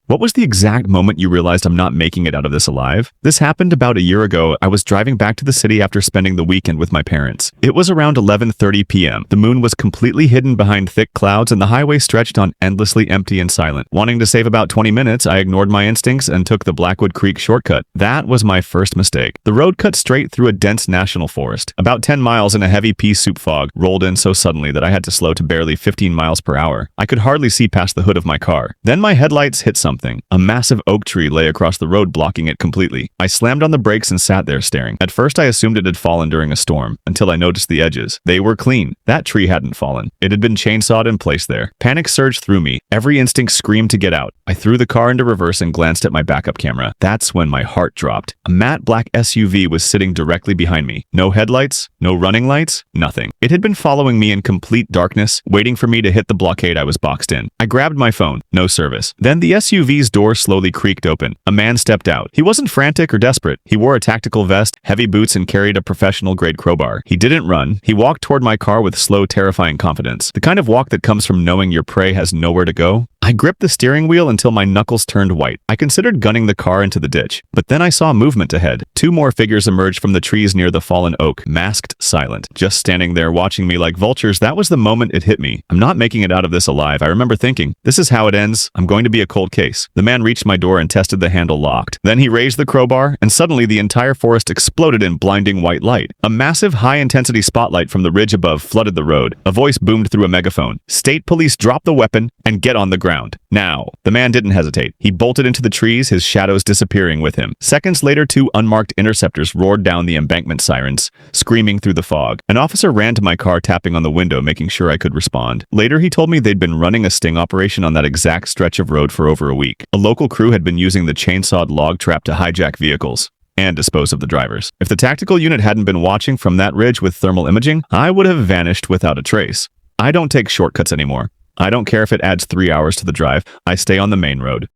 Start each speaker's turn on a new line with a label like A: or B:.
A: What was the exact moment you realized I'm not making it out of this alive? This happened about a year ago. I was driving back to the city after spending the weekend with my parents. It was around 11:30 p.m. The moon was completely hidden behind thick clouds and the highway stretched on endlessly empty and silent. Wanting to save about 20 minutes, I ignored my instincts and took the Blackwood Creek shortcut. That was my first mistake. The road cut straight through a dense national forest. About 10 miles and a heavy pea soup fog rolled in so suddenly that I had to slow to barely 15 miles per hour. I could hardly see past the hood of my car. Then my headlights hit something. A massive oak tree lay across the road, blocking it completely. I slammed on the brakes and sat there staring. At first I assumed it had fallen during a storm, until I noticed the edges. They were clean. That tree hadn't fallen. It had been chainsawed in place there. Panic surged through me. Every instinct screamed to get out. I threw the car into reverse and glanced at my backup camera. That's when my heart dropped. A matte black SUV was sitting directly behind me. No headlights, no running lights, nothing. It had been following me in complete darkness, waiting for me to hit the blockade I was boxed in. I grabbed my phone. No service. Then the SUV's door slowly creaked open. A man stepped out. He wasn't frantic or desperate. He wore a tactical vest, heavy boots, and carried a professional-grade crowbar. He didn't run. He walked toward my car with slow, terrifying confidence. The kind of walk that comes from knowing your prey has nowhere to go. I gripped the steering wheel until my knuckles turned white. I considered gunning the car into the ditch, but then I saw movement ahead. Two more figures emerged from the trees near the fallen oak, masked, silent, just standing there watching me like vultures. That was the moment it hit me. I'm not making it out of this alive. I remember thinking, this is how it ends. I'm going to be a cold case. The man reached my door and tested the handle locked. Then he raised the crowbar, and suddenly the entire forest exploded in blinding white light. A massive high-intensity spotlight from the ridge above flooded the road. A voice boomed through a megaphone. State police, drop the weapon and get on the ground. Now. The man didn't hesitate. He bolted into the trees, his shadows disappearing with him. Seconds later, two unmarked interceptors roared down the embankment, sirens screaming through the fog. An officer ran to my car, tapping on the window, making sure I could respond. Later, he told me they'd been running a sting operation on that exact stretch of road for over a week. A local crew had been using the chainsawed log trap to hijack vehicles and dispose of the drivers. If the tactical unit hadn't been watching from that ridge with thermal imaging, I would have vanished without a trace. I don't take shortcuts anymore. I don't care if it adds 3 hours to the drive. I stay on the main road.